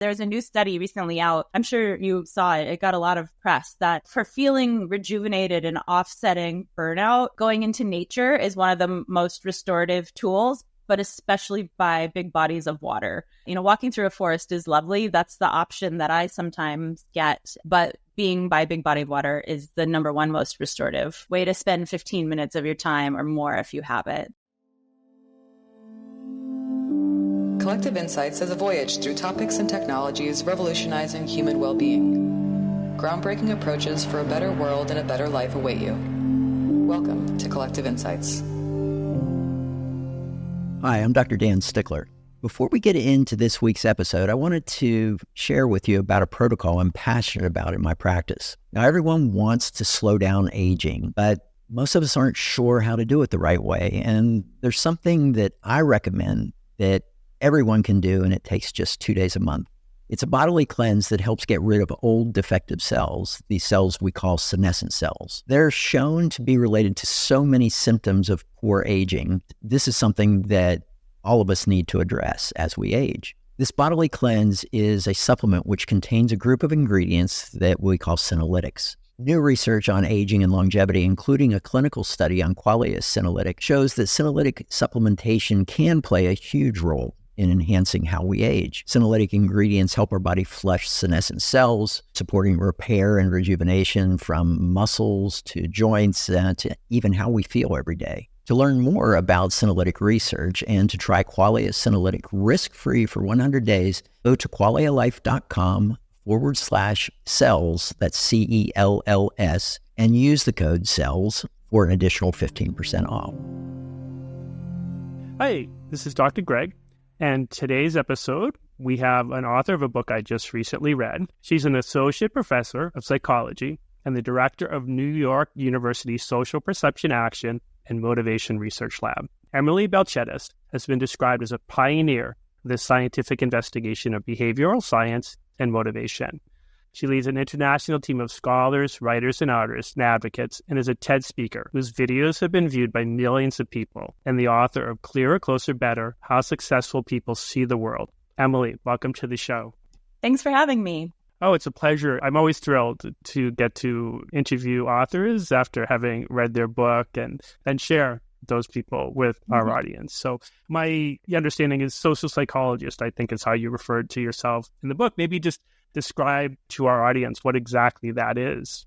There's a new study recently out. I'm sure you saw it. It got a lot of press that for feeling rejuvenated and offsetting burnout, going into nature is one of the most restorative tools, but especially by big bodies of water. Walking through a forest is lovely. That's the option that I sometimes get. But being by a big body of water is the number one most restorative way to spend 15 minutes of your time or more if you have it. Collective Insights is a voyage through topics and technologies revolutionizing human well-being. Groundbreaking approaches for a better world and a better life await you. Welcome to Collective Insights. Hi, I'm Dr. Dan Stickler. Before we get into this week's episode, I wanted to share with you about a protocol I'm passionate about in my practice. Now, everyone wants to slow down aging, but most of us aren't sure how to do it the right way. And there's something that I recommend that everyone can do, and it takes just 2 days a month. It's a bodily cleanse that helps get rid of old defective cells, these cells we call senescent cells. They're shown to be related to so many symptoms of poor aging. This is something that all of us need to address as we age. This bodily cleanse is a supplement which contains a group of ingredients that we call senolytics. New research on aging and longevity, including a clinical study on Qualia senolytic, shows that senolytic supplementation can play a huge role in enhancing how we age. Senolytic ingredients help our body flush senescent cells, supporting repair and rejuvenation from muscles to joints to even how we feel every day. To learn more about senolytic research and to try Qualia senolytic risk-free for 100 days, go to qualialife.com/cells, that's CELLS, and use the code CELLS for an additional 15% off. Hi, this is Dr. Greg, and today's episode, we have an author of a book I just recently read. She's an associate professor of psychology and the director of New York University Social Perception Action and Motivation Research Lab. Emily Balcetis has been described as a pioneer of the scientific investigation of behavioral science and motivation. She leads an international team of scholars, writers, and artists and advocates, and is a TED speaker whose videos have been viewed by millions of people, and the author of Clearer, Closer, Better: How Successful People See the World. Emily, welcome to the show. Thanks for having me. Oh, it's a pleasure. I'm always thrilled to get to interview authors after having read their book and share those people with our audience. So my understanding is social psychologist, I think is how you referred to yourself in the book. Maybe just describe to our audience what exactly that is.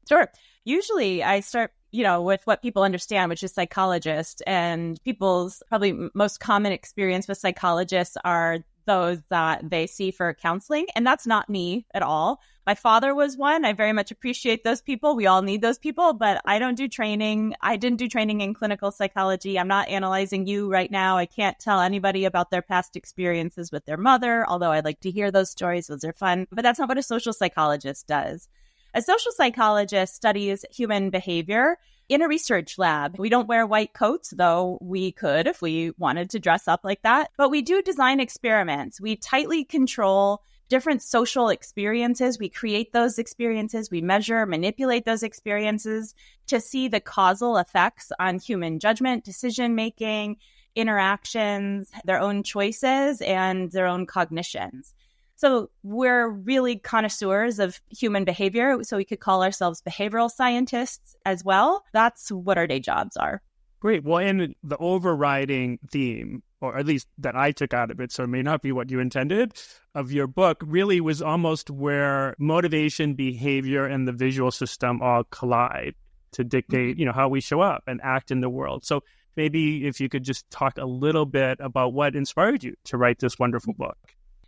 Sure. Usually I start, with what people understand, which is psychologist, and people's probably most common experience with psychologists are those that they see for counseling. And that's not me at all. My father was one. I very much appreciate those people. We all need those people, but I don't do training. I didn't do training in clinical psychology. I'm not analyzing you right now. I can't tell anybody about their past experiences with their mother, although I'd like to hear those stories. Those are fun. But that's not what a social psychologist does. A social psychologist studies human behavior in a research lab. We don't wear white coats, though we could if we wanted to dress up like that. But we do design experiments. We tightly control different social experiences. We create those experiences. We measure, manipulate those experiences to see the causal effects on human judgment, decision-making, interactions, their own choices, and their own cognitions. So we're really connoisseurs of human behavior, so we could call ourselves behavioral scientists as well. That's what our day jobs are. Great. Well, and the overriding theme, or at least that I took out of it, so it may not be what you intended, of your book really was almost where motivation, behavior, and the visual system all collide to dictate, how we show up and act in the world. So maybe if you could just talk a little bit about what inspired you to write this wonderful book.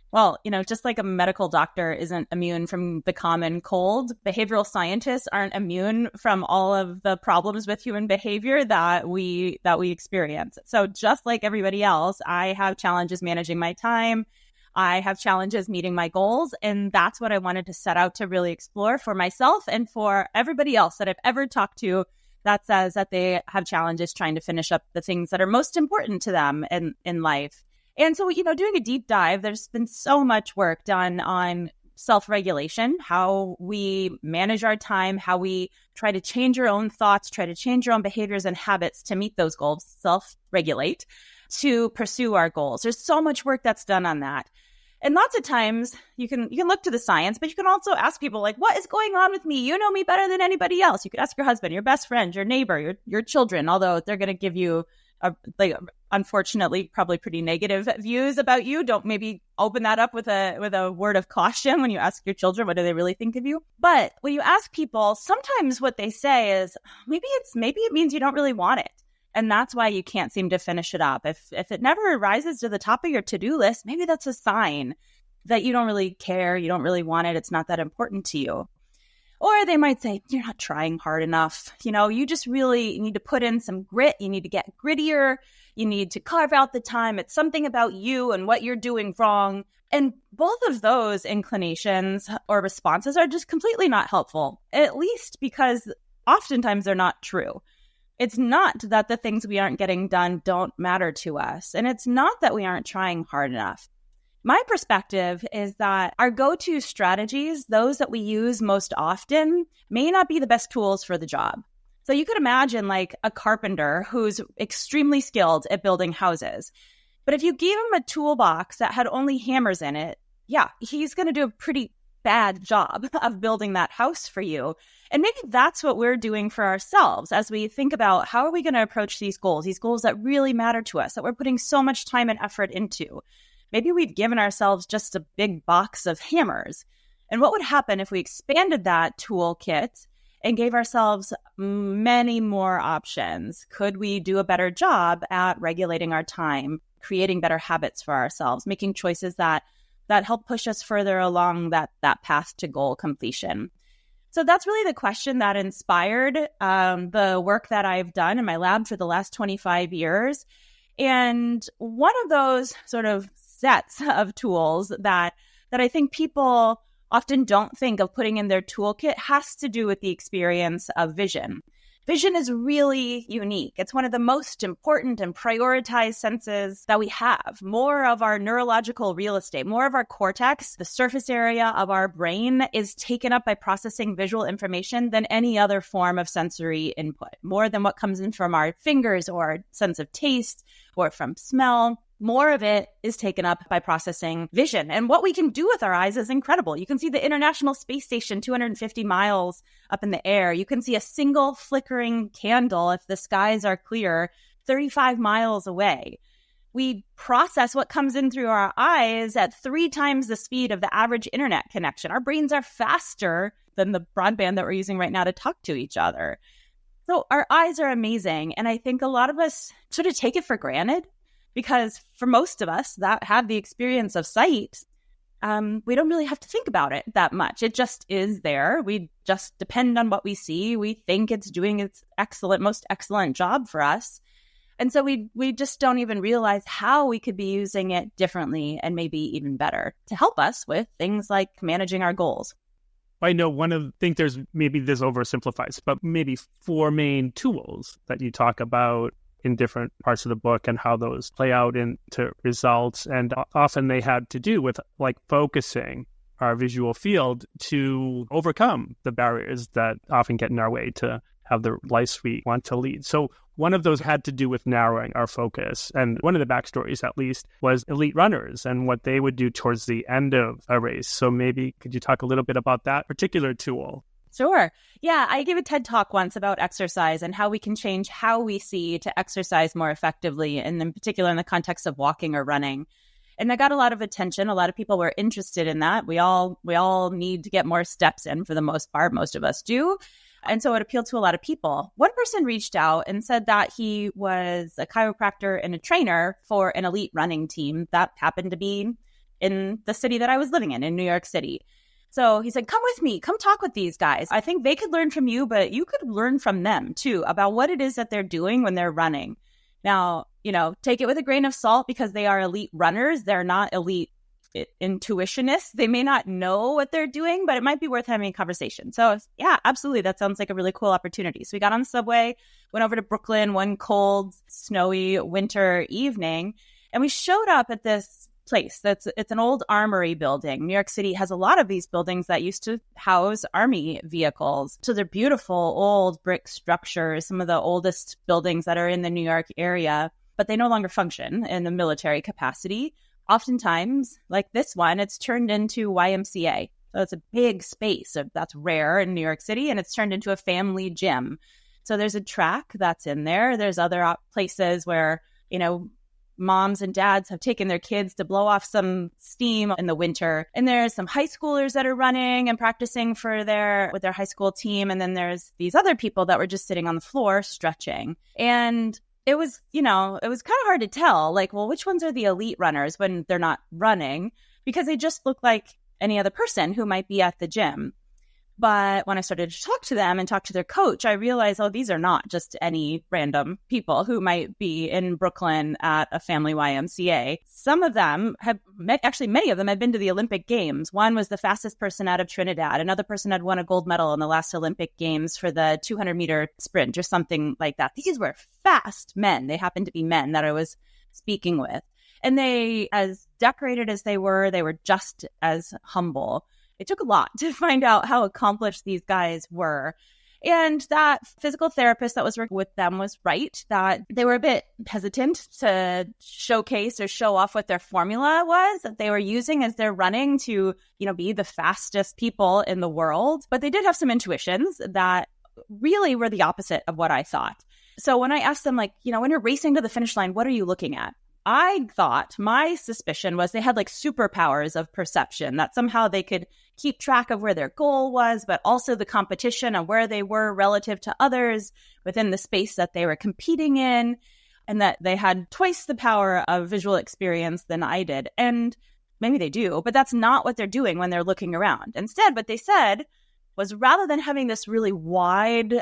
Well, just like a medical doctor isn't immune from the common cold, behavioral scientists aren't immune from all of the problems with human behavior that we experience. So just like everybody else, I have challenges managing my time. I have challenges meeting my goals. And that's what I wanted to set out to really explore for myself and for everybody else that I've ever talked to that says that they have challenges trying to finish up the things that are most important to them in life. And so, doing a deep dive, there's been so much work done on self-regulation, how we manage our time, how we try to change our own thoughts, try to change our own behaviors and habits to meet those goals, self-regulate, to pursue our goals. There's so much work that's done on that. And lots of times you can look to the science, but you can also ask people like, what is going on with me? You know me better than anybody else. You could ask your husband, your best friend, your neighbor, your children, although they're going to give you unfortunately, probably pretty negative views about you. Don't maybe open that up with a word of caution when you ask your children, what do they really think of you? But when you ask people, sometimes what they say is, maybe it means you don't really want it. And that's why you can't seem to finish it up. If it never rises to the top of your to-do list, maybe that's a sign that you don't really care, you don't really want it, it's not that important to you. Or they might say, you're not trying hard enough. You just really need to put in some grit. You need to get grittier. You need to carve out the time. It's something about you and what you're doing wrong. And both of those inclinations or responses are just completely not helpful, at least because oftentimes they're not true. It's not that the things we aren't getting done don't matter to us. And it's not that we aren't trying hard enough. My perspective is that our go-to strategies, those that we use most often, may not be the best tools for the job. So you could imagine like a carpenter who's extremely skilled at building houses. But if you gave him a toolbox that had only hammers in it, yeah, he's going to do a pretty bad job of building that house for you. And maybe that's what we're doing for ourselves as we think about how are we going to approach these goals that really matter to us, that we're putting so much time and effort into. Maybe we've given ourselves just a big box of hammers. And what would happen if we expanded that toolkit and gave ourselves many more options? Could we do a better job at regulating our time, creating better habits for ourselves, making choices that help push us further along that path to goal completion? So that's really the question that inspired the work that I've done in my lab for the last 25 years. And one of those sort of sets of tools that I think people often don't think of putting in their toolkit has to do with the experience of vision. Vision is really unique. It's one of the most important and prioritized senses that we have. More of our neurological real estate, more of our cortex, the surface area of our brain, is taken up by processing visual information than any other form of sensory input. More than what comes in from our fingers or sense of taste or from smell. More of it is taken up by processing vision. And what we can do with our eyes is incredible. You can see the International Space Station 250 miles up in the air. You can see a single flickering candle, if the skies are clear, 35 miles away. We process what comes in through our eyes at 3 times the speed of the average internet connection. Our brains are faster than the broadband that we're using right now to talk to each other. So our eyes are amazing. And I think a lot of us sort of take it for granted. Because for most of us that have the experience of sight, we don't really have to think about it that much. It just is there. We just depend on what we see. We think it's doing its most excellent job for us. And so we just don't even realize how we could be using it differently and maybe even better to help us with things like managing our goals. I know think there's maybe this oversimplifies, but maybe 4 main tools that you talk about in different parts of the book and how those play out into results. And often they had to do with like focusing our visual field to overcome the barriers that often get in our way to have the life we want to lead. So one of those had to do with narrowing our focus. And one of the backstories, at least, was elite runners and what they would do towards the end of a race. So maybe could you talk a little bit about that particular tool? Sure. Yeah, I gave a TED Talk once about exercise and how we can change how we see to exercise more effectively, and in particular in the context of walking or running. And that got a lot of attention. A lot of people were interested in that. We all need to get more steps in for the most part. Most of us do. And so it appealed to a lot of people. One person reached out and said that he was a chiropractor and a trainer for an elite running team that happened to be in the city that I was living in New York City. So he said, come with me, come talk with these guys. I think they could learn from you, but you could learn from them too about what it is that they're doing when they're running. Now, take it with a grain of salt because they are elite runners. They're not elite intuitionists. They may not know what they're doing, but it might be worth having a conversation. So yeah, absolutely. That sounds like a really cool opportunity. So we got on the subway, went over to Brooklyn one cold, snowy winter evening, and we showed up at this place. It's an old armory building. New York City has a lot of these buildings that used to house army vehicles. So they're beautiful old brick structures, some of the oldest buildings that are in the New York area, but they no longer function in the military capacity. oftentimes, like this one, it's turned into YMCA. So it's a big space. That's rare in New York City, and it's turned into a family gym. So there's a track that's in there. There's other places where, moms and dads have taken their kids to blow off some steam in the winter. And there's some high schoolers that are running and practicing with their high school team. And then there's these other people that were just sitting on the floor stretching. And it was kind of hard to tell, like, well, which ones are the elite runners when they're not running? Because they just look like any other person who might be at the gym. But when I started to talk to them and talk to their coach, I realized, these are not just any random people who might be in Brooklyn at a family YMCA. Some of them many of them had been to the Olympic Games. One was the fastest person out of Trinidad. Another person had won a gold medal in the last Olympic Games for the 200-meter sprint or something like that. These were fast men. They happened to be men that I was speaking with. And they, as decorated as they were just as humble. It took a lot to find out how accomplished these guys were. And that physical therapist that was working with them was right, that they were a bit hesitant to showcase or show off what their formula was that they were using as they're running to, be the fastest people in the world. But they did have some intuitions that really were the opposite of what I thought. So when I asked them, when you're racing to the finish line, what are you looking at? I thought, my suspicion was they had superpowers of perception, that somehow they could keep track of where their goal was, but also the competition and where they were relative to others within the space that they were competing in, and that they had twice the power of visual experience than I did. And maybe they do, but that's not what they're doing when they're looking around. Instead, what they said was, rather than having this really wide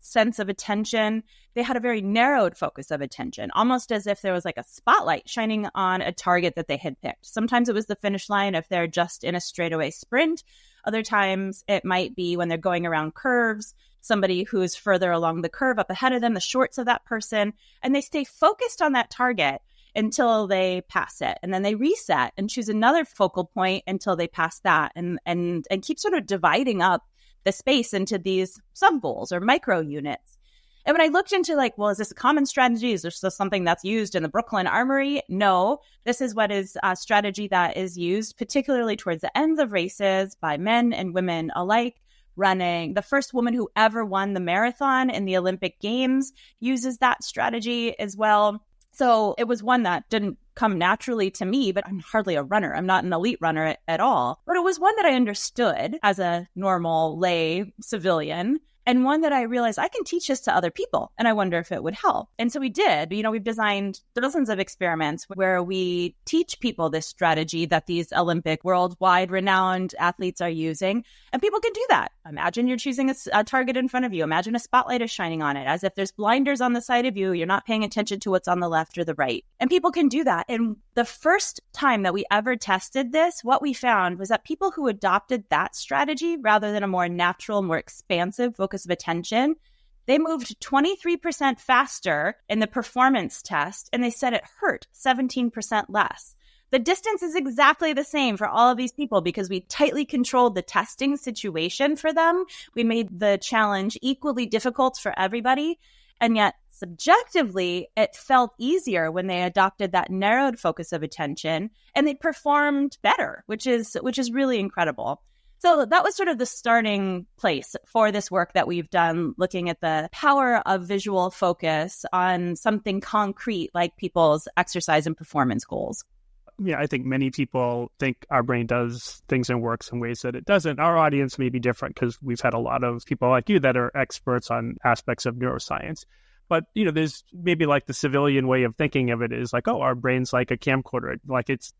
sense of attention, they had a very narrowed focus of attention, almost as if there was a spotlight shining on a target that they had picked. Sometimes it was the finish line if they're just in a straightaway sprint. Other times it might be when they're going around curves, somebody who's further along the curve up ahead of them, the shorts of that person, and they stay focused on that target until they pass it. And then they reset and choose another focal point until they pass that, and keep sort of dividing up the space into these sub goals or micro units. And when I looked into is this a common strategy? Is this something that's used in the Brooklyn Armory? No, this is what is a strategy that is used particularly towards the ends of races by men and women alike. Running, the first woman who ever won the marathon in the Olympic Games uses that strategy as well. So it was one that didn't come naturally to me, but I'm hardly a runner. I'm not an elite runner at all. But it was one that I understood as a normal lay civilian, and one that I realized I can teach this to other people, and I wonder if it would help. And so we did. We've designed dozens of experiments where we teach people this strategy that these Olympic, worldwide renowned athletes are using, and people can do that. Imagine you're choosing a target in front of you. Imagine a spotlight is shining on it, as if there's blinders on the side of you. You're not paying attention to what's on the left or the right. And people can do that. And the first time that we ever tested this, what we found was that people who adopted that strategy rather than a more natural, more expansive focus of attention, they moved 23% faster in the performance test, and they said it hurt 17% less. The distance is exactly the same for all of these people because we tightly controlled the testing situation for them. We made the challenge equally difficult for everybody. And yet, subjectively, it felt easier when they adopted that narrowed focus of attention, and they performed better, which is really incredible. So that was sort of the starting place for this work that we've done, looking at the power of visual focus on something concrete like people's exercise and performance goals. Yeah, I think many people think our brain does things and works in ways that it doesn't. Our audience may be different because we've had a lot of people like you that are experts on aspects of neuroscience. But, there's maybe the civilian way of thinking of it is our brain's like a camcorder.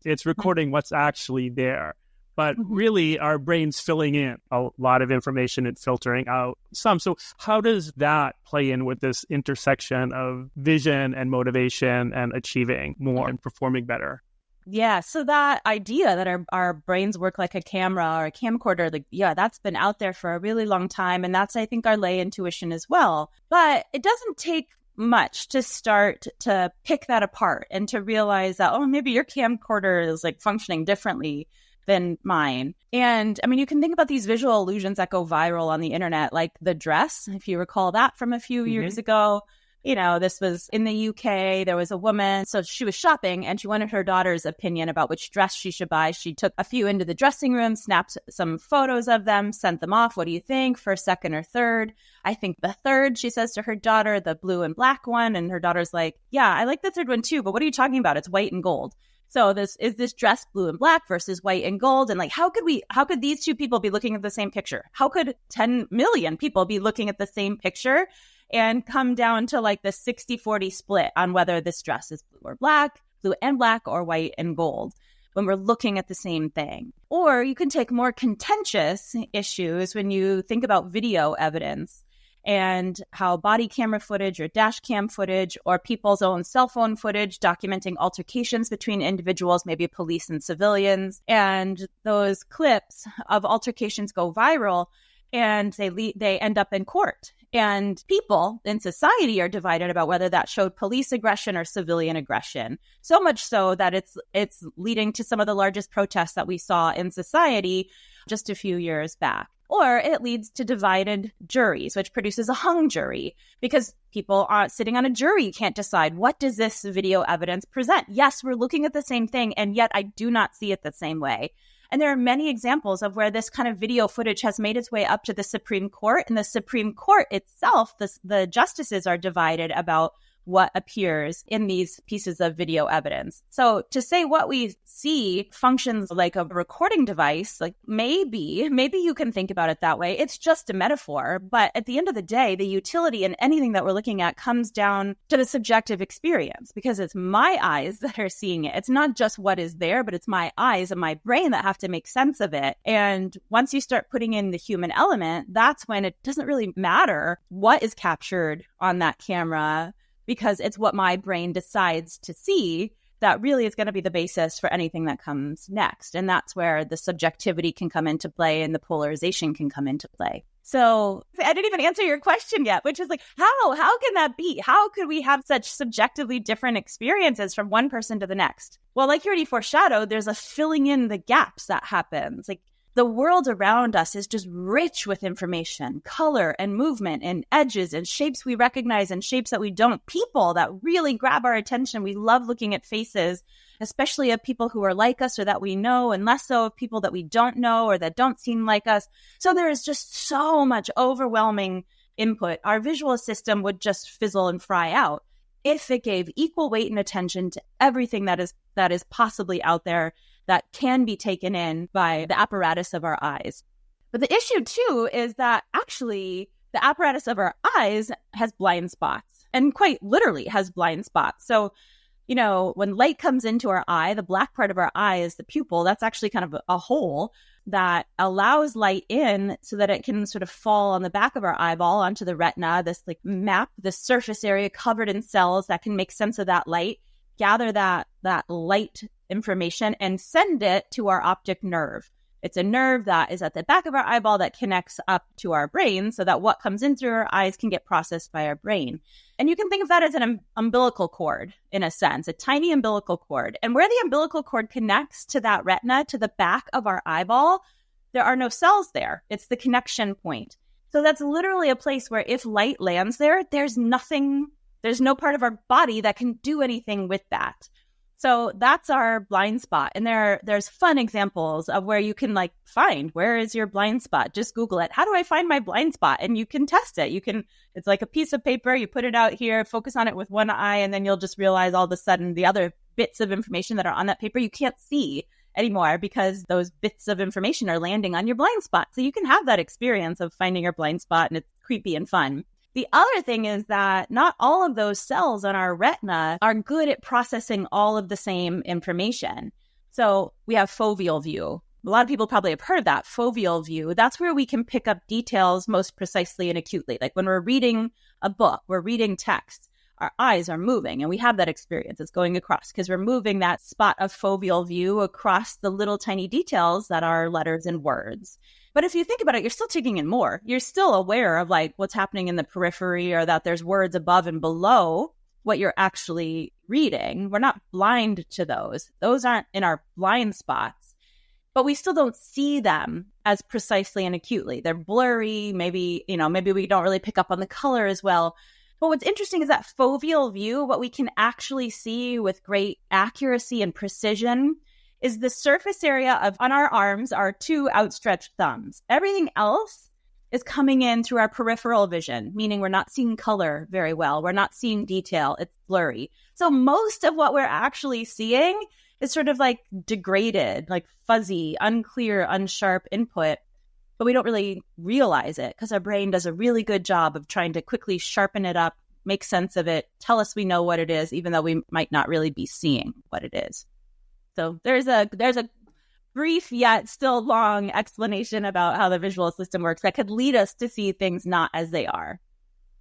It's recording what's actually there. But really, our brain's filling in a lot of information and filtering out some. So how does that play in with this intersection of vision and motivation and achieving more and performing better? Yeah, so that idea that our brains work like a camera or a camcorder, that's been out there for a really long time. And that's, I think, our lay intuition as well. But it doesn't take much to start to pick that apart and to realize that, maybe your camcorder is functioning differently than mine. And you can think about these visual illusions that go viral on the internet, like the dress, if you recall that from a few years ago. This was in the UK. There was a woman. So she was shopping and she wanted her daughter's opinion about which dress she should buy. She took a few into the dressing room, snapped some photos of them, sent them off. What do you think? First, second, or third? I think the third, she says to her daughter, the blue and black one. And her daughter's like, yeah, I like the third one too. But what are you talking about? It's white and gold. So this dress blue and black versus white and gold? And like, how could these two people be looking at the same picture? How could 10 million people be looking at the same picture and come down to like the 60-40 split on whether this dress is blue and black, or white and gold when we're looking at the same thing? Or you can take more contentious issues when you think about video evidence and how body camera footage or dash cam footage or people's own cell phone footage documenting altercations between individuals, maybe police and civilians, and those clips of altercations go viral and they end up in court. And people in society are divided about whether that showed police aggression or civilian aggression. So much so that it's leading to some of the largest protests that we saw in society just a few years back. Or it leads to divided juries, which produces a hung jury because people are sitting on a jury can't decide, what does this video evidence present? Yes, we're looking at the same thing, and yet I do not see it the same way. And there are many examples of where this kind of video footage has made its way up to the Supreme Court. And the Supreme Court itself, the justices are divided about what appears in these pieces of video evidence. So to say what we see functions like a recording device, like maybe you can think about it that way. It's just a metaphor. But at the end of the day, the utility in anything that we're looking at comes down to the subjective experience, because it's my eyes that are seeing it. It's not just what is there, but it's my eyes and my brain that have to make sense of it. And once you start putting in the human element, that's when it doesn't really matter what is captured on that camera, because it's what my brain decides to see that really is going to be the basis for anything that comes next. And that's where the subjectivity can come into play and the polarization can come into play. So I didn't even answer your question yet, which is like, how can that be? How could we have such subjectively different experiences from one person to the next? Well, like you already foreshadowed, there's a filling in the gaps that happens. Like, the world around us is just rich with information, color and movement and edges and shapes we recognize and shapes that we don't. People that really grab our attention. We love looking at faces, especially of people who are like us or that we know, and less so of people that we don't know or that don't seem like us. So there is just so much overwhelming input. Our visual system would just fizzle and fry out if it gave equal weight and attention to everything that is possibly out there that can be taken in by the apparatus of our eyes. But the issue, too, is that actually the apparatus of our eyes has blind spots, and quite literally has blind spots. So, when light comes into our eye, the black part of our eye is the pupil. That's actually kind of a hole that allows light in so that it can sort of fall on the back of our eyeball onto the retina, this like map, this surface area covered in cells that can make sense of that light, gather that light information and send it to our optic nerve. It's a nerve that is at the back of our eyeball that connects up to our brain so that what comes in through our eyes can get processed by our brain. And you can think of that as an umbilical cord, in a sense, a tiny umbilical cord. And where the umbilical cord connects to that retina, to the back of our eyeball, there are no cells there. It's the connection point. So that's literally a place where if light lands there, there's no part of our body that can do anything with that. So that's our blind spot. And there's fun examples of where you can like find, where is your blind spot? Just Google it. How do I find my blind spot? And you can test it. It's like a piece of paper. You put it out here, focus on it with one eye, and then you'll just realize all of a sudden the other bits of information that are on that paper you can't see anymore because those bits of information are landing on your blind spot. So you can have that experience of finding your blind spot, and it's creepy and fun. The other thing is that not all of those cells on our retina are good at processing all of the same information. So we have foveal view. A lot of people probably have heard of that, foveal view. That's where we can pick up details most precisely and acutely. Like when we're reading a book, we're reading text, our eyes are moving, and we have that experience. It's going across because we're moving that spot of foveal view across the little tiny details that are letters and words. But if you think about it, you're still taking in more. You're still aware of like what's happening in the periphery or that there's words above and below what you're actually reading. We're not blind to those. Those aren't in our blind spots, but we still don't see them as precisely and acutely. They're blurry. Maybe we don't really pick up on the color as well. But what's interesting is that foveal view, what we can actually see with great accuracy and precision, is the surface area on our arms are 2 outstretched thumbs. Everything else is coming in through our peripheral vision, meaning we're not seeing color very well. We're not seeing detail. It's blurry. So most of what we're actually seeing is sort of like degraded, like fuzzy, unclear, unsharp input. But we don't really realize it because our brain does a really good job of trying to quickly sharpen it up, make sense of it, tell us we know what it is, even though we might not really be seeing what it is. So there's a brief yet still long explanation about how the visual system works that could lead us to see things not as they are.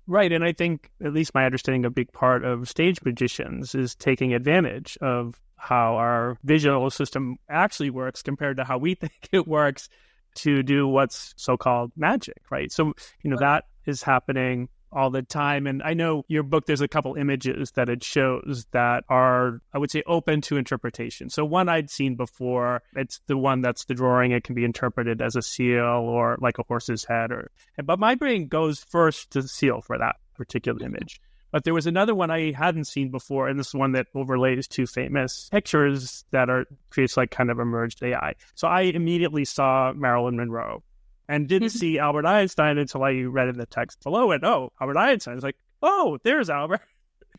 Right. And I think, at least my understanding, a big part of stage magicians is taking advantage of how our visual system actually works compared to how we think it works to do what's so-called magic, right? So, that is happening all the time. And I know your book, there's a couple images that it shows that are, I would say, open to interpretation. So one I'd seen before, it's the one that's the drawing. It can be interpreted as a seal or like a horse's head. But my brain goes first to seal for that particular image. But there was another one I hadn't seen before, and this is one that overlays 2 famous pictures that creates like kind of a merged AI. So I immediately saw Marilyn Monroe and didn't see Albert Einstein until I read in the text below it. Oh, Albert Einstein. It's like, oh, there's Albert.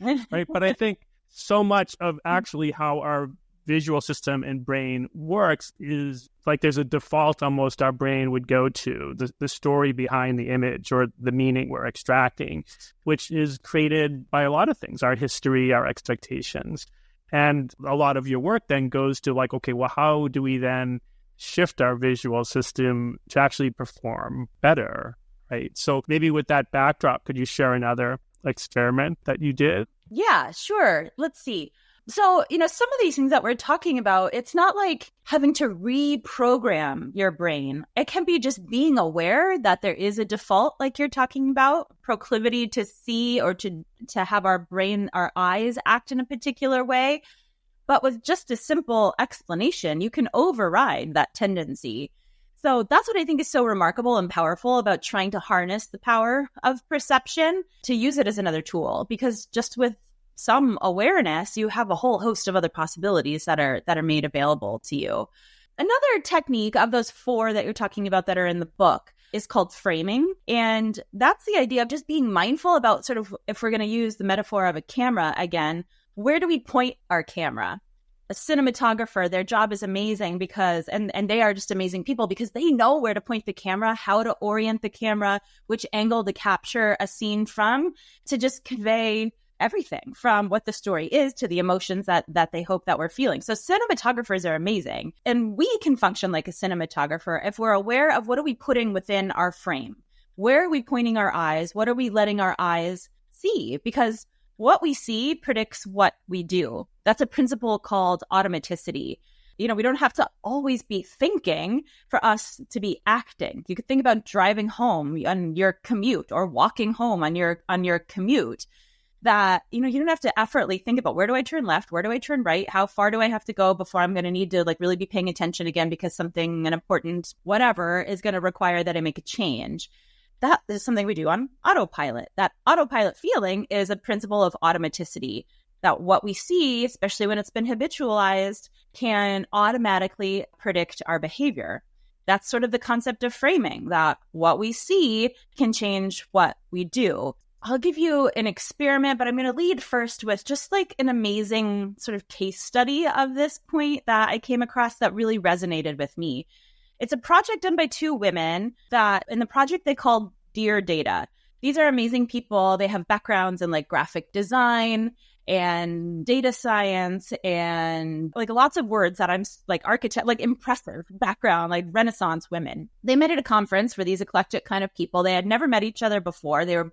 Right. But I think so much of actually how our visual system and brain works is like there's a default almost our brain would go to, the story behind the image or the meaning we're extracting, which is created by a lot of things, our history, our expectations. And a lot of your work then goes to like, okay, well, how do we then shift our visual system to actually perform better, right? So maybe with that backdrop, could you share another experiment that you did? Yeah, sure. Let's see. So, some of these things that we're talking about, it's not like having to reprogram your brain. It can be just being aware that there is a default, like you're talking about, proclivity to see or to have our eyes act in a particular way. But with just a simple explanation, you can override that tendency. So that's what I think is so remarkable and powerful about trying to harness the power of perception to use it as another tool, because just with some awareness, you have a whole host of other possibilities that are made available to you. Another technique of those 4 that you're talking about that are in the book is called framing. And that's the idea of just being mindful about sort of, if we're going to use the metaphor of a camera again, where do we point our camera? A cinematographer, their job is amazing because, and they are just amazing people because they know where to point the camera, how to orient the camera, which angle to capture a scene from, to just convey everything from what the story is to the emotions that they hope that we're feeling. So cinematographers are amazing. And we can function like a cinematographer if we're aware of what are we putting within our frame? Where are we pointing our eyes? What are we letting our eyes see? Because what we see predicts what we do. That's a principle called automaticity. We don't have to always be thinking for us to be acting. You could think about driving home on your commute or walking home on your commute. That, you don't have to effortlessly think about where do I turn left? Where do I turn right? How far do I have to go before I'm going to need to like really be paying attention again because something, an important whatever, is going to require that I make a change. That is something we do on autopilot. That autopilot feeling is a principle of automaticity, that what we see, especially when it's been habitualized, can automatically predict our behavior. That's sort of the concept of framing, that what we see can change what we do. I'll give you an experiment, but I'm going to lead first with just like an amazing sort of case study of this point that I came across that really resonated with me. It's a project done by 2 women that in the project they called Dear Data. These are amazing people. They have backgrounds in like graphic design and data science and like lots of words that I'm like architect, like impressive background, like Renaissance women. They met at a conference for these eclectic kind of people. They had never met each other before. They were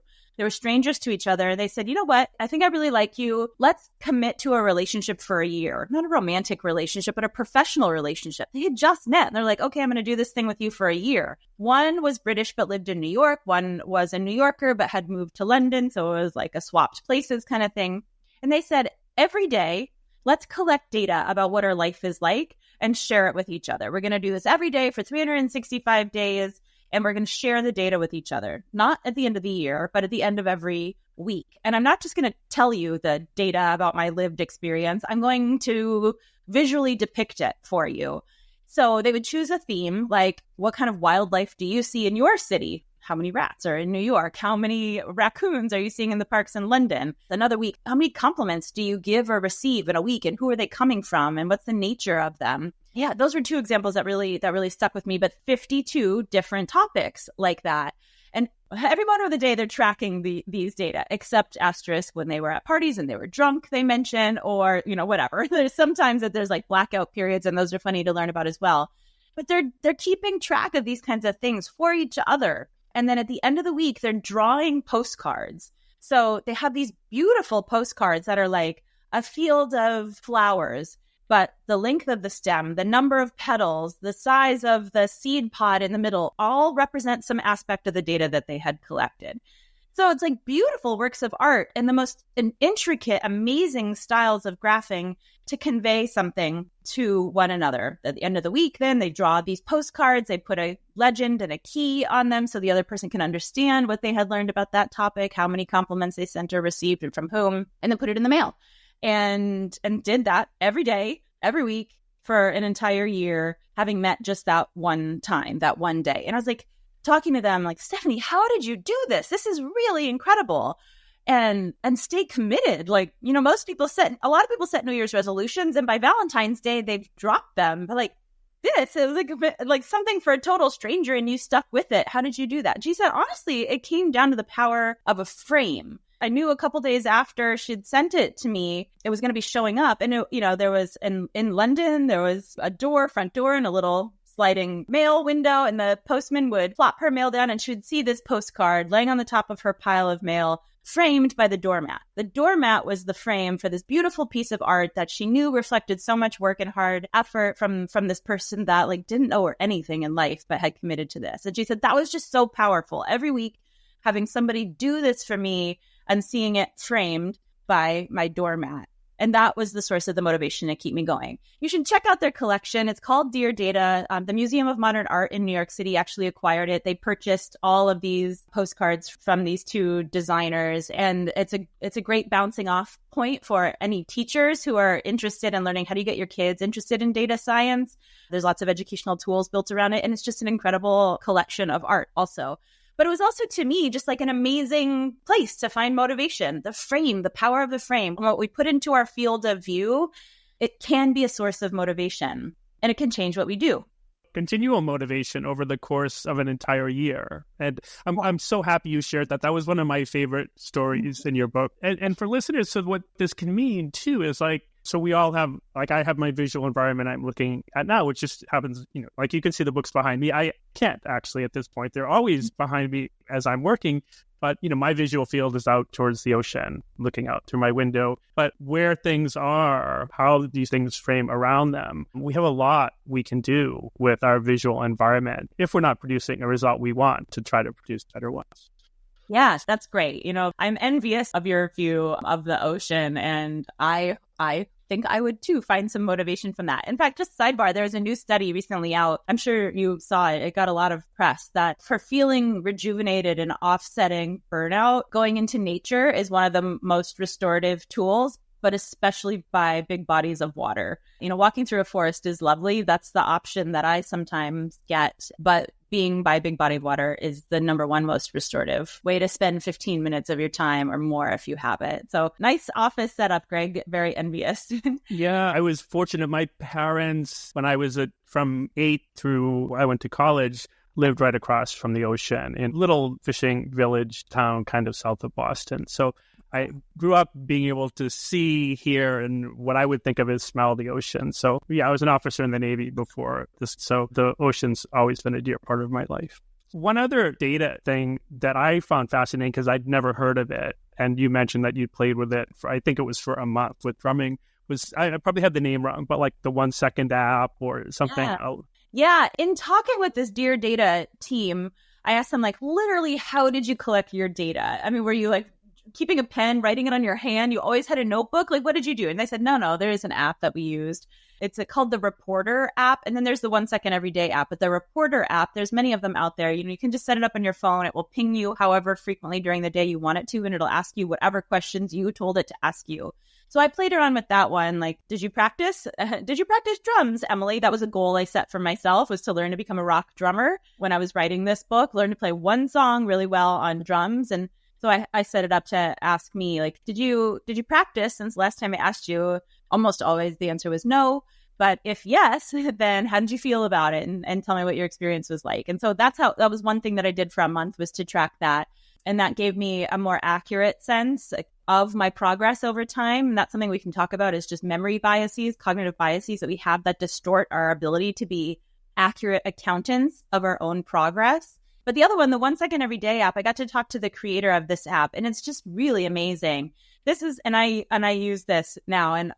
strangers to each other. They said, you know what? I think I really like you. Let's commit to a relationship for a year. Not a romantic relationship, but a professional relationship. They had just met. And they're like, okay, I'm going to do this thing with you for a year. One was British, but lived in New York. One was a New Yorker, but had moved to London. So it was like a swapped places kind of thing. And they said, every day, let's collect data about what our life is like and share it with each other. We're going to do this every day for 365 days. And we're going to share the data with each other, not at the end of the year, but at the end of every week. And I'm not just going to tell you the data about my lived experience. I'm going to visually depict it for you. So they would choose a theme, like what kind of wildlife do you see in your city? How many rats are in New York? How many raccoons are you seeing in the parks in London? Another week, how many compliments do you give or receive in a week? And who are they coming from? And what's the nature of them? Yeah, those were two examples that really stuck with me, but 52 different topics like that. And every moment of the day, they're tracking these data, except asterisk when they were at parties and they were drunk, they mention, or, whatever. There's sometimes that there's like blackout periods, and those are funny to learn about as well. But they're keeping track of these kinds of things for each other. And then at the end of the week, they're drawing postcards. So they have these beautiful postcards that are like a field of flowers, but the length of the stem, the number of petals, the size of the seed pod in the middle, all represent some aspect of the data that they had collected. So it's like beautiful works of art and the most intricate, amazing styles of graphing to convey something to one another. At the end of the week, then they draw these postcards, they put a legend and a key on them so the other person can understand what they had learned about that topic, how many compliments they sent or received and from whom, and then put it in the mail. And did that every day, every week for an entire year, having met just that one time, that one day. And I was like, talking to them like, Stephanie, how did you do this? This is really incredible. And stay committed. Like, a lot of people set New Year's resolutions, and by Valentine's Day, they've dropped them. But like this, it was like something for a total stranger and you stuck with it. How did you do that? She said, honestly, it came down to the power of a frame. I knew a couple days after she'd sent it to me, it was going to be showing up. And, there was in London, there was a front door and a little sliding mail window, and the postman would plop her mail down and she would see this postcard laying on the top of her pile of mail, framed by the doormat. The doormat was the frame for this beautiful piece of art that she knew reflected so much work and hard effort from this person that like didn't owe her anything in life, but had committed to this. And she said, that was just so powerful. Every week, having somebody do this for me and seeing it framed by my doormat. And that was the source of the motivation to keep me going. You should check out their collection. It's called Dear Data. The Museum of Modern Art in New York City actually acquired it. They purchased all of these postcards from these two designers. And it's a great bouncing off point for any teachers who are interested in learning how do you get your kids interested in data science. There's lots of educational tools built around it. And it's just an incredible collection of art also. But it was also, to me, just like an amazing place to find motivation. The frame, the power of the frame, what we put into our field of view, it can be a source of motivation, and it can change what we do. Continual motivation over the course of an entire year. And I'm so happy you shared that. That was one of my favorite stories in your book. And for listeners, so what this can mean, too, is like, so we all have, like I have my visual environment I'm looking at now, which just happens, like you can see the books behind me. I can't actually at this point. They're always behind me as I'm working. But, my visual field is out towards the ocean, looking out through my window. But where things are, how these things frame around them, we have a lot we can do with our visual environment if we're not producing a result we want to try to produce better ones. Yes, that's great. I'm envious of your view of the ocean, and I think I would too find some motivation from that. In fact, just sidebar, there's a new study recently out. I'm sure you saw it. It got a lot of press that for feeling rejuvenated and offsetting burnout, going into nature is one of the most restorative tools, but especially by big bodies of water. Walking through a forest is lovely. That's the option that I sometimes get. But being by a big body of water is the number one most restorative way to spend 15 minutes of your time or more if you have it. So nice office setup, Greg. Very envious. Yeah, I was fortunate. My parents, when I was from 8 through I went to college, lived right across from the ocean in a little fishing village town kind of south of Boston. So I grew up being able to see, hear, and what I would think of as smell the ocean. So yeah, I was an officer in the Navy before this. So the ocean's always been a dear part of my life. One other data thing that I found fascinating, because I'd never heard of it, and you mentioned that you played with it for, I think it was for a month with drumming, was, I probably had the name wrong, but like the 1 Second app or something. Yeah. In talking with this Dear Data team, I asked them, like, literally, how did you collect your data? I mean, were you like keeping a pen, writing it on your hand? You always had a notebook? Like, what did you do? And they said, no, there is an app that we used. It's called the Reporter app. And then there's the 1 Second Everyday app. But the Reporter app, there's many of them out there. You can just set it up on your phone. It will ping you however frequently during the day you want it to. And it'll ask you whatever questions you told it to ask you. So I played around with that one. Like, did you practice? Did you practice drums, Emily? That was a goal I set for myself, was to learn to become a rock drummer. When I was writing this book, learn to play one song really well on drums. And so I set it up to ask me, like, did you practice since last time I asked you? Almost always the answer was no. But if yes, then how did you feel about it? And tell me what your experience was like. And so that was one thing that I did for a month, was to track that. And that gave me a more accurate sense of my progress over time. And that's something we can talk about, is just memory biases, cognitive biases that we have that distort our ability to be accurate accountants of our own progress. But the other one, the 1 Second Everyday app, I got to talk to the creator of this app, and it's just really amazing. And I use this now. And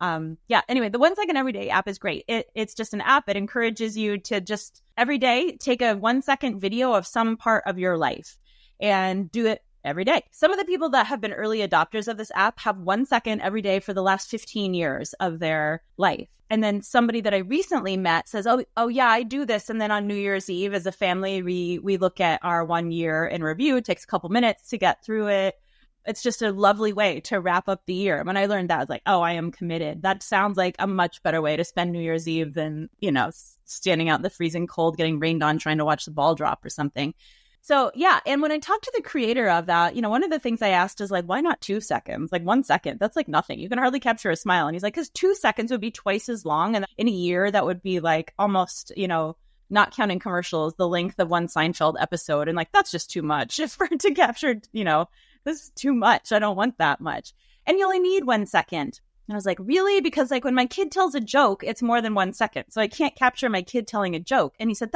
anyway, the 1 Second Everyday app is great. It's just an app. It encourages you to just every day take a 1 second video of some part of your life and do it every day. Some of the people that have been early adopters of this app have 1 second every day for the last 15 years of their life. And then somebody that I recently met says, oh yeah, I do this. And then on New Year's Eve as a family, we look at our 1 year in review. It takes a couple minutes to get through it. It's just a lovely way to wrap up the year. When I learned that, I was like, oh, I am committed. That sounds like a much better way to spend New Year's Eve than, standing out in the freezing cold, getting rained on, trying to watch the ball drop or something. So yeah. And when I talked to the creator of that, one of the things I asked is like, why not 2 seconds? Like 1 second, that's like nothing. You can hardly capture a smile. And he's like, because 2 seconds would be twice as long. And in a year, that would be like almost, not counting commercials, the length of one Seinfeld episode. And like, that's just too much for it to capture, this is too much. I don't want that much. And you only need 1 second. And I was like, really? Because like when my kid tells a joke, it's more than 1 second. So I can't capture my kid telling a joke. And he said,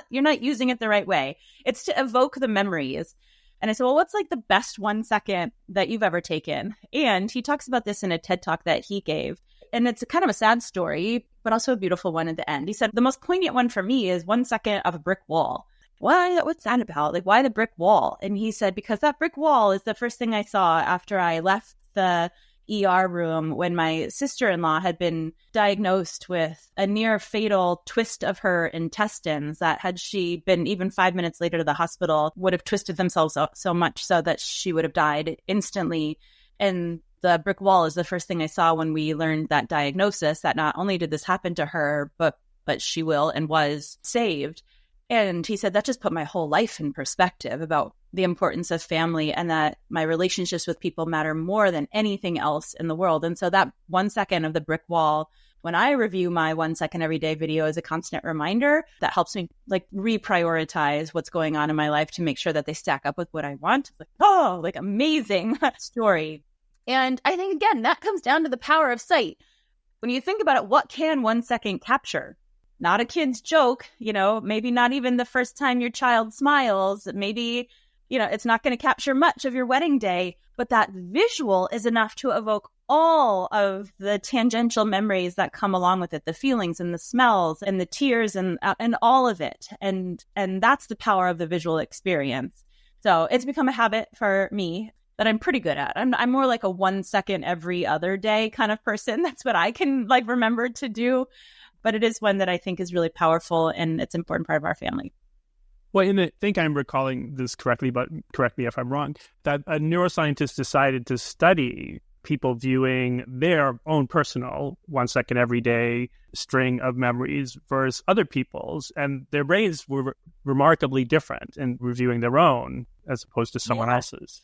you're not using it the right way. It's to evoke the memories. And I said, well, what's like the best 1 second that you've ever taken? And he talks about this in a TED Talk that he gave. And it's kind of a sad story, but also a beautiful one at the end. He said, the most poignant one for me is 1 second of a brick wall. What's that about? Like, why the brick wall? And he said, because that brick wall is the first thing I saw after I left the ER room when my sister-in-law had been diagnosed with a near fatal twist of her intestines that, had she been even 5 minutes later to the hospital, would have twisted themselves so much so that she would have died instantly. And the brick wall is the first thing I saw when we learned that diagnosis, that not only did this happen to her, but she will and was saved. And he said, that just put my whole life in perspective about the importance of family, and that my relationships with people matter more than anything else in the world. And so that 1 second of the brick wall, when I review my 1 second everyday video, is a constant reminder that helps me like reprioritize what's going on in my life to make sure that they stack up with what I want. It's like, amazing story. And I think, again, that comes down to the power of sight. When you think about it, what can 1 second capture? Not a kid's joke, maybe not even the first time your child smiles. Maybe, it's not going to capture much of your wedding day, but that visual is enough to evoke all of the tangential memories that come along with it, the feelings and the smells and the tears and all of it. And that's the power of the visual experience. So it's become a habit for me that I'm pretty good at. I'm more like a 1 second every other day kind of person. That's what I can like remember to do. But it is one that I think is really powerful, and it's an important part of our family. Well, and I think I'm recalling this correctly, but correct me if I'm wrong, that a neuroscientist decided to study people viewing their own personal 1 second every day string of memories versus other people's, and their brains were remarkably different in reviewing their own as opposed to someone else's.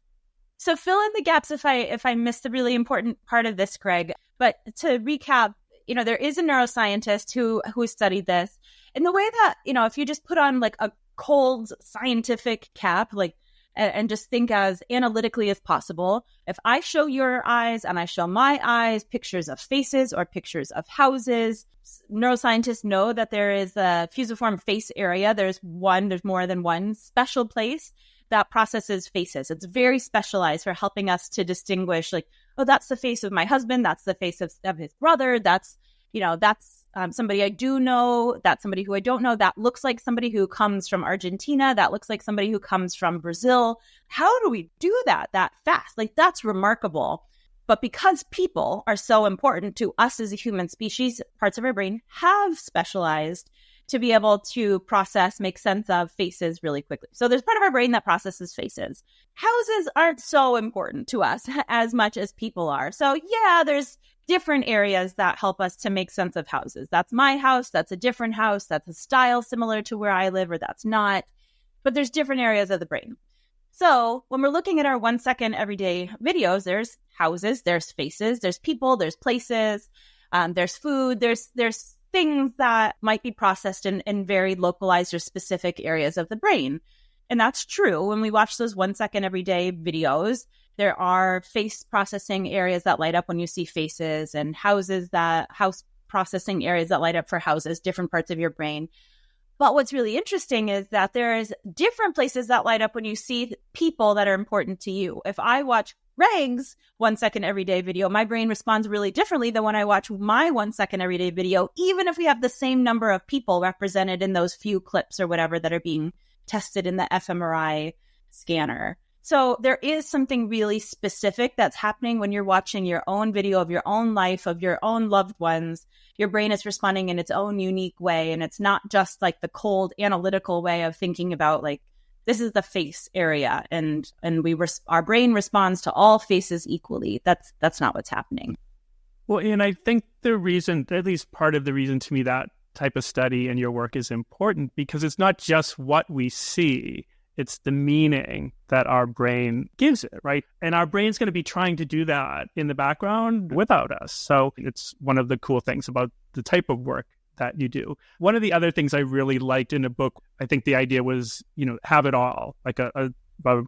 So fill in the gaps if I missed the really important part of this, Greg. But to recap, there is a neuroscientist who studied this. And the way that, if you just put on like a cold scientific cap, like, and just think as analytically as possible, if I show your eyes and I show my eyes pictures of faces or pictures of houses, neuroscientists know that there is a fusiform face area. There's more than one special place that processes faces. It's very specialized for helping us to distinguish, like, oh, that's the face of my husband. That's the face of his brother. That's somebody I do know, that's somebody who I don't know, that looks like somebody who comes from Argentina, that looks like somebody who comes from Brazil. How do we do that fast? Like, that's remarkable. But because people are so important to us as a human species, parts of our brain have specialized to be able to process, make sense of faces really quickly. So there's part of our brain that processes faces. Houses aren't so important to us as much as people are. So yeah, there's different areas that help us to make sense of houses. That's my house. That's a different house. That's a style similar to where I live, or that's not. But there's different areas of the brain. So when we're looking at our 1 second everyday videos, there's houses, there's faces, there's people, there's places, there's food, there's things that might be processed in very localized or specific areas of the brain. And that's true. When we watch those 1 second everyday videos, there are face processing areas that light up when you see faces, and house processing areas that light up for houses, different parts of your brain. But what's really interesting is that there's different places that light up when you see people that are important to you. If I watch Greg's 1 second everyday video, my brain responds really differently than when I watch my 1 second everyday video, even if we have the same number of people represented in those few clips or whatever that are being tested in the fMRI scanner. So there is something really specific that's happening when you're watching your own video of your own life, of your own loved ones. Your brain is responding in its own unique way. And it's not just like the cold analytical way of thinking about like, this is the face area. And our brain responds to all faces equally. That's not what's happening. Well, and I think the reason, at least part of the reason to me that type of study and your work is important, because it's not just what we see. It's the meaning that our brain gives it, right? And our brain's going to be trying to do that in the background without us. So it's one of the cool things about the type of work that you do. One of the other things I really liked in a book, I think the idea was, have it all, like a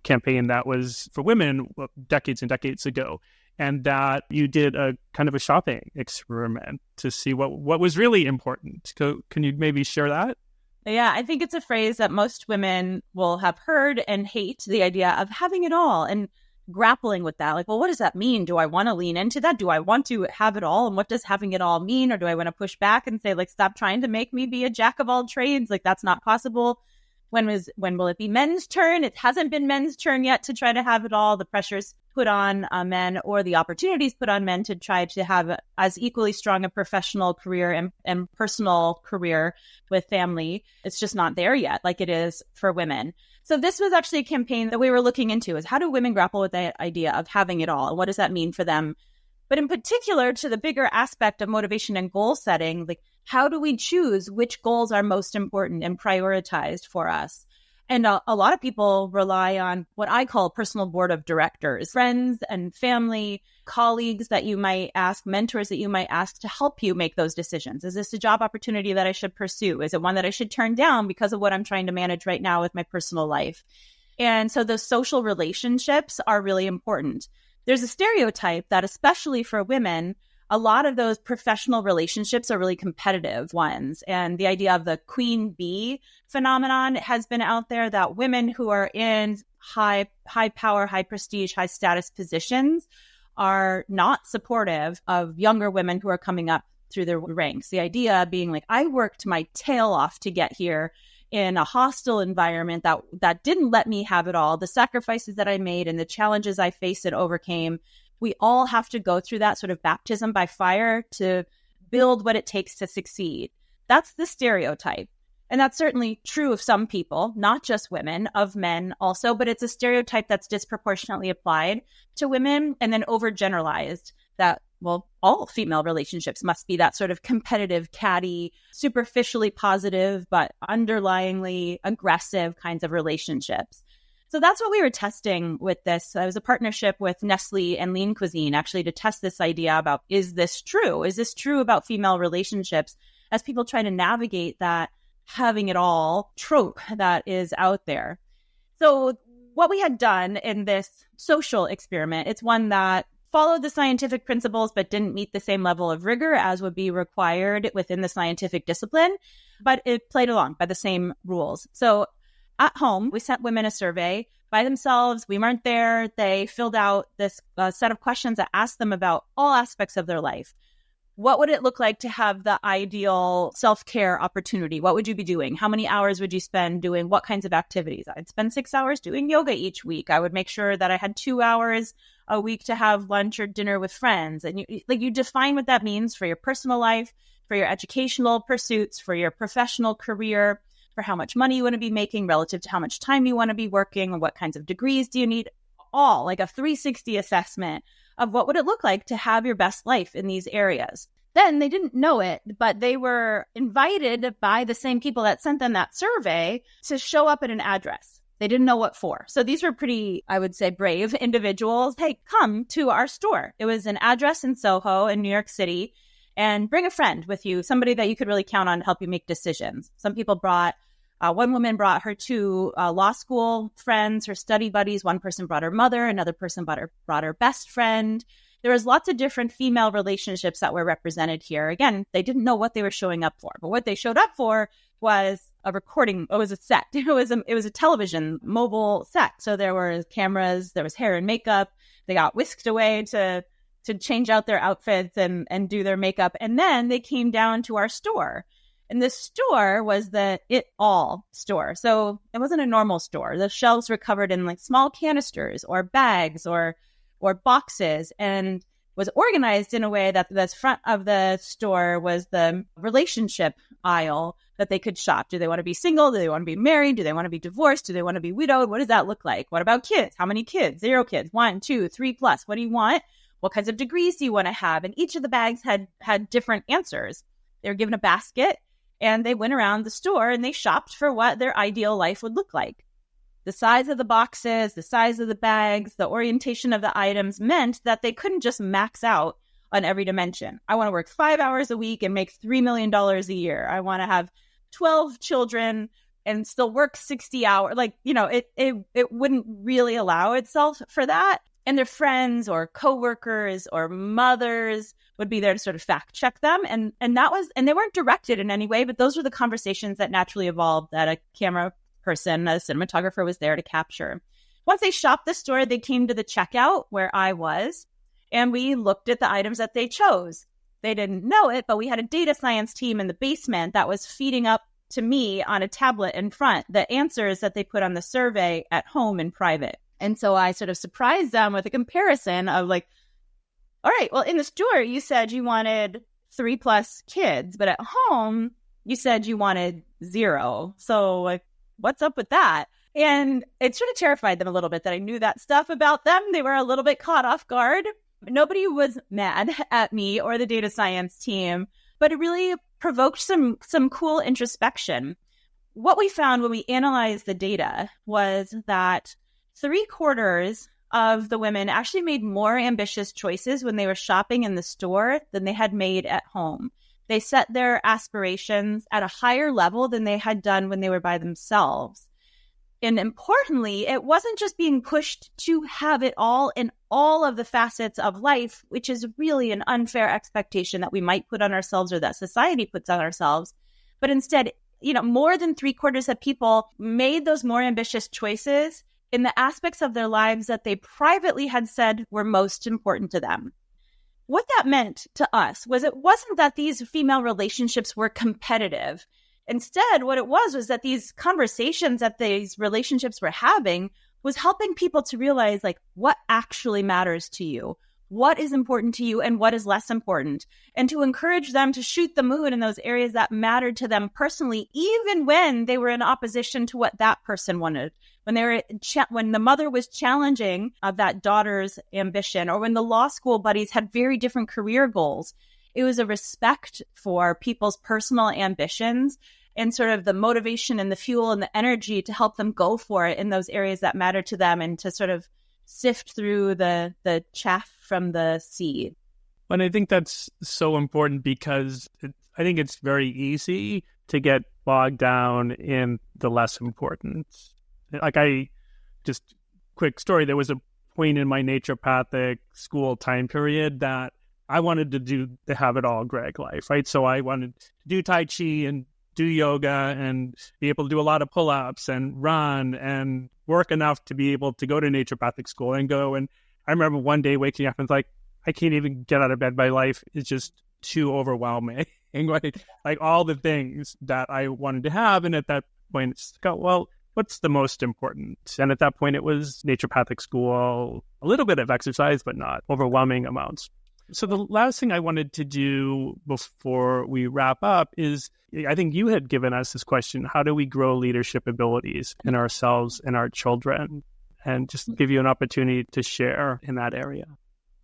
campaign that was for women decades and decades ago. And that you did a kind of a shopping experiment to see what was really important. Can you maybe share that? Yeah, I think it's a phrase that most women will have heard and hate, the idea of having it all and grappling with that. Like, well, what does that mean? Do I want to lean into that? Do I want to have it all? And what does having it all mean? Or do I want to push back and say, like, stop trying to make me be a jack of all trades? Like, that's not possible. When will it be men's turn? It hasn't been men's turn yet to try to have it all. The pressures put on men, or the opportunities put on men to try to have as equally strong a professional career and personal career with family. It's just not there yet, like it is for women. So this was actually a campaign that we were looking into, is how do women grapple with the idea of having it all? And what does that mean for them? But in particular, to the bigger aspect of motivation and goal setting, like, how do we choose which goals are most important and prioritized for us? And a lot of people rely on what I call a personal board of directors, friends and family, colleagues that you might ask, mentors that you might ask to help you make those decisions. Is this a job opportunity that I should pursue? Is it one that I should turn down because of what I'm trying to manage right now with my personal life? And so those social relationships are really important. There's a stereotype that, especially for women, a lot of those professional relationships are really competitive ones. And the idea of the queen bee phenomenon has been out there, that women who are in high power, high prestige, high status positions are not supportive of younger women who are coming up through the ranks. The idea being like, I worked my tail off to get here in a hostile environment that didn't let me have it all. The sacrifices that I made and the challenges I faced and overcame, we all have to go through that sort of baptism by fire to build what it takes to succeed. That's the stereotype. And that's certainly true of some people, not just women, of men also, but it's a stereotype that's disproportionately applied to women and then overgeneralized that, well, all female relationships must be that sort of competitive, catty, superficially positive, but underlyingly aggressive kinds of relationships. So that's what we were testing with this. It was a partnership with Nestle and Lean Cuisine, actually, to test this idea about, is this true? Is this true about female relationships as people try to navigate that having it all trope that is out there? So what we had done in this social experiment, it's one that followed the scientific principles, but didn't meet the same level of rigor as would be required within the scientific discipline, but it played along by the same rules. So at home, we sent women a survey by themselves. We weren't there. They filled out this set of questions that asked them about all aspects of their life. what would it look like to have the ideal self-care opportunity? What would you be doing? How many hours would you spend doing what kinds of activities? I'd spend 6 hours doing yoga each week. I would make sure that I had 2 hours a week to have lunch or dinner with friends. And you define what that means for your personal life, for your educational pursuits, for your professional career, for how much money you want to be making relative to how much time you want to be working, and what kinds of degrees do you need, all like a 360 assessment of what would it look like to have your best life in these areas. Then they didn't know it, but they were invited by the same people that sent them that survey to show up at an address. They didn't know what for. So these were pretty, I would say, brave individuals. Hey, come to our store. It was an address in Soho in New York City, and bring a friend with you, somebody that you could really count on to help you make decisions. Some people brought one woman brought her two law school friends, her study buddies. One person brought her mother. Another person brought her best friend. There was lots of different female relationships that were represented here. Again, they didn't know what they were showing up for, but what they showed up for was a recording. It was a set. It was a television mobile set. So there were cameras, there was hair and makeup. They got whisked away to change out their outfits and do their makeup. And then they came down to our store. And this store was the It All store. So it wasn't a normal store. The shelves were covered in like small canisters or bags or boxes, and was organized in a way that the front of the store was the relationship aisle that they could shop. Do they want to be single? Do they want to be married? Do they want to be divorced? Do they want to be widowed? What does that look like? What about kids? How many kids? 0 kids, 1, 2, 3 plus. What do you want? What kinds of degrees do you want to have? And each of the bags had different answers. They were given a basket, and they went around the store and they shopped for what their ideal life would look like. The size of the boxes, the size of the bags, the orientation of the items meant that they couldn't just max out on every dimension. I want to work 5 hours a week and make $3 million a year. I want to have 12 children and still work 60 hours. Like, it wouldn't really allow itself for that. And their friends or coworkers or mothers would be there to sort of fact check them. And they weren't directed in any way, but those were the conversations that naturally evolved that a camera person, a cinematographer, was there to capture. Once they shopped the store, they came to the checkout where I was, and we looked at the items that they chose. They didn't know it, but we had a data science team in the basement that was feeding up to me on a tablet in front the answers that they put on the survey at home in private. And so I sort of surprised them with a comparison of like, all right, well, in the store, you said you wanted 3+ kids, but at home, you said you wanted 0. So like, what's up with that? And it sort of terrified them a little bit that I knew that stuff about them. They were a little bit caught off guard. Nobody was mad at me or the data science team, but it really provoked some cool introspection. What we found when we analyzed the data was that 3/4 of the women actually made more ambitious choices when they were shopping in the store than they had made at home. They set their aspirations at a higher level than they had done when they were by themselves. And importantly, it wasn't just being pushed to have it all in all of the facets of life, which is really an unfair expectation that we might put on ourselves or that society puts on ourselves. But instead, more than 3/4 of people made those more ambitious choices in the aspects of their lives that they privately had said were most important to them. What that meant to us was it wasn't that these female relationships were competitive. Instead, what it was that these conversations that these relationships were having was helping people to realize like what actually matters to you, what is important to you and what is less important, and to encourage them to shoot the moon in those areas that mattered to them personally, even when they were in opposition to what that person wanted. When the mother was challenging that daughter's ambition, or when the law school buddies had very different career goals, it was a respect for people's personal ambitions and sort of the motivation and the fuel and the energy to help them go for it in those areas that matter to them, and to sort of sift through the chaff from the seed. And I think that's so important because I think it's very easy to get bogged down in the less important. Like quick story, there was a point in my naturopathic school time period that I wanted to have it all Greg life, right? So I wanted to do Tai Chi and do yoga and be able to do a lot of pull-ups and run and work enough to be able to go to naturopathic school and go. And I remember one day waking up and like, I can't even get out of bed. My life is just too overwhelming. like all the things that I wanted to have. And at that point, it's like, well, what's the most important? And at that point, it was naturopathic school, a little bit of exercise, but not overwhelming amounts. So the last thing I wanted to do before we wrap up is, I think you had given us this question: how do we grow leadership abilities in ourselves and our children? And just give you an opportunity to share in that area.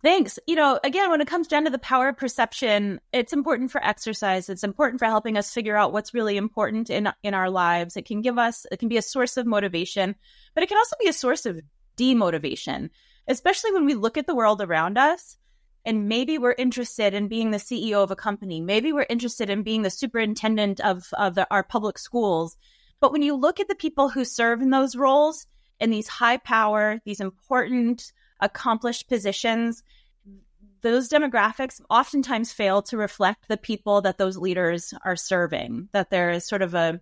Thanks. Again, when it comes down to the power of perception, it's important for exercise. It's important for helping us figure out what's really important in our lives. It can be a source of motivation, but it can also be a source of demotivation, especially when we look at the world around us. And maybe we're interested in being the CEO of a company. Maybe we're interested in being the superintendent of our public schools. But when you look at the people who serve in those roles, in these high power, these important, accomplished positions, those demographics oftentimes fail to reflect the people that those leaders are serving. That there is sort of a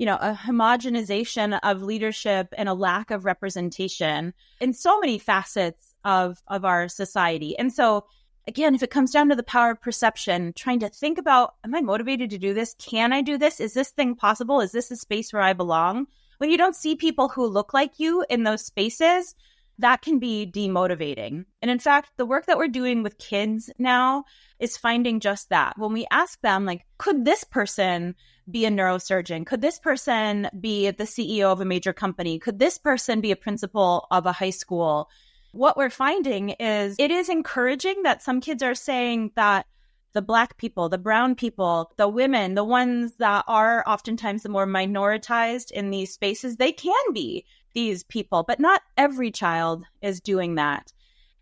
homogenization of leadership and a lack of representation in so many facets of our society. And so, again, if it comes down to the power of perception, trying to think about, am I motivated to do this? Can I do this? Is this thing possible? Is this a space where I belong? When you don't see people who look like you in those spaces, that can be demotivating. And in fact, the work that we're doing with kids now is finding just that. When we ask them, like, could this person be a neurosurgeon? Could this person be the CEO of a major company? Could this person be a principal of a high school? What we're finding is it is encouraging that some kids are saying that the Black people, the brown people, the women, the ones that are oftentimes the more minoritized in these spaces, they can be these people, but not every child is doing that.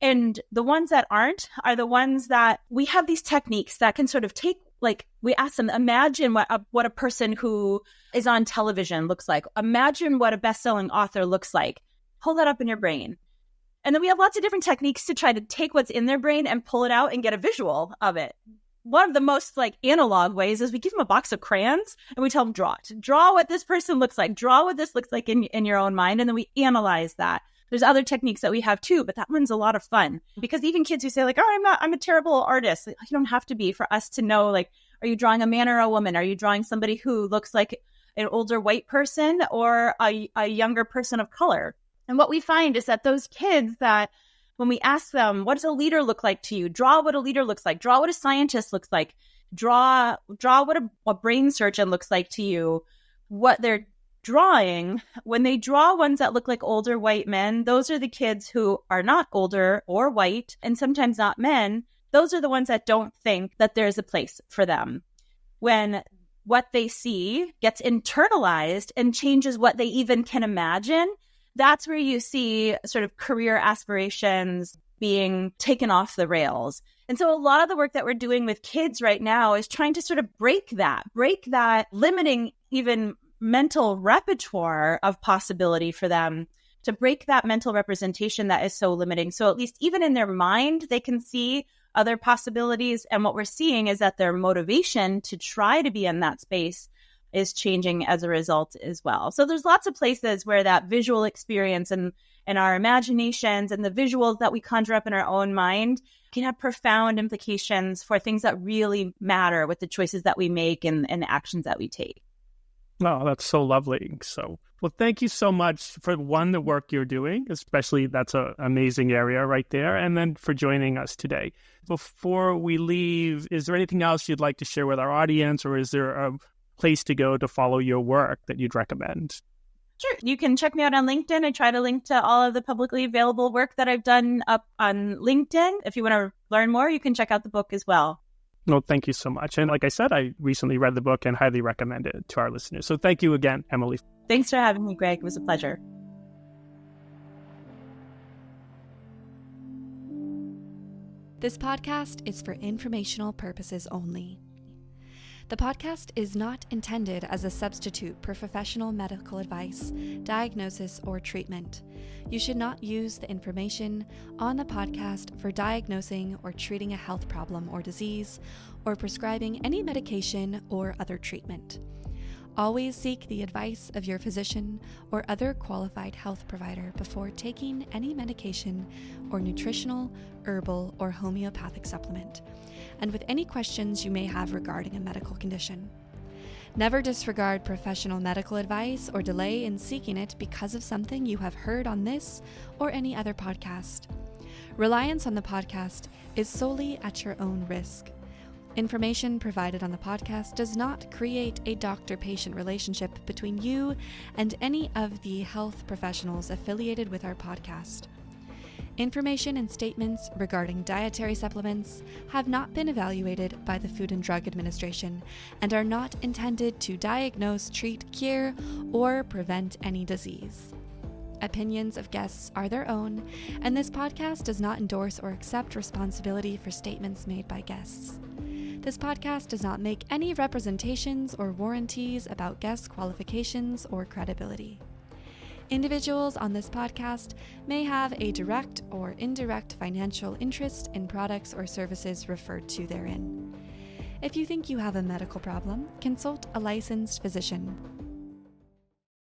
And the ones that aren't are the ones that we have these techniques that can sort of take, like, we ask them, imagine what a person who is on television looks like. Imagine what a best-selling author looks like. Hold that up in your brain. And then we have lots of different techniques to try to take what's in their brain and pull it out and get a visual of it. One of the most analog ways is we give them a box of crayons and we tell them, draw what this person looks like, draw what this looks like in your own mind. And then we analyze that. There's other techniques that we have too, but that one's a lot of fun because even kids who say I'm a terrible artist. You don't have to be for us to know, are you drawing a man or a woman? Are you drawing somebody who looks like an older white person or a younger person of color? And what we find is that those kids that when we ask them, what does a leader look like to you? Draw what a leader looks like. Draw what a scientist looks like. Draw what a brain surgeon looks like to you. What they're drawing, when they draw ones that look like older white men, those are the kids who are not older or white, and sometimes not men. Those are the ones that don't think that there's a place for them. When what they see gets internalized and changes what they even can imagine, that's where you see sort of career aspirations being taken off the rails. And so a lot of the work that we're doing with kids right now is trying to sort of break that limiting even mental repertoire of possibility for them, to break that mental representation that is so limiting. So at least even in their mind, they can see other possibilities. And what we're seeing is that their motivation to try to be in that space is changing as a result as well. So there's lots of places where that visual experience and our imaginations and the visuals that we conjure up in our own mind can have profound implications for things that really matter with the choices that we make and the actions that we take. Oh, that's so lovely. So, well, thank you so much for the work you're doing, especially that's an amazing area right there, and then for joining us today. Before we leave, is there anything else you'd like to share with our audience, or is there a place to go to follow your work that you'd recommend? Sure. You can check me out on LinkedIn. I try to link to all of the publicly available work that I've done up on LinkedIn. If you want to learn more, you can check out the book as well. Well, thank you so much. And like I said, I recently read the book and highly recommend it to our listeners. So thank you again, Emily. Thanks for having me, Greg. It was a pleasure. This podcast is for informational purposes only. The podcast is not intended as a substitute for professional medical advice, diagnosis, or treatment. You should not use the information on the podcast for diagnosing or treating a health problem or disease, or prescribing any medication or other treatment. Always seek the advice of your physician or other qualified health provider before taking any medication or nutritional, herbal, or homeopathic supplement, and with any questions you may have regarding a medical condition. Never disregard professional medical advice or delay in seeking it because of something you have heard on this or any other podcast. Reliance on the podcast is solely at your own risk. Information provided on the podcast does not create a doctor-patient relationship between you and any of the health professionals affiliated with our podcast. Information and statements regarding dietary supplements have not been evaluated by the Food and Drug Administration and are not intended to diagnose, treat, cure, or prevent any disease. Opinions of guests are their own, and this podcast does not endorse or accept responsibility for statements made by guests. This podcast does not make any representations or warranties about guest qualifications or credibility. Individuals on this podcast may have a direct or indirect financial interest in products or services referred to therein. If you think you have a medical problem, consult a licensed physician.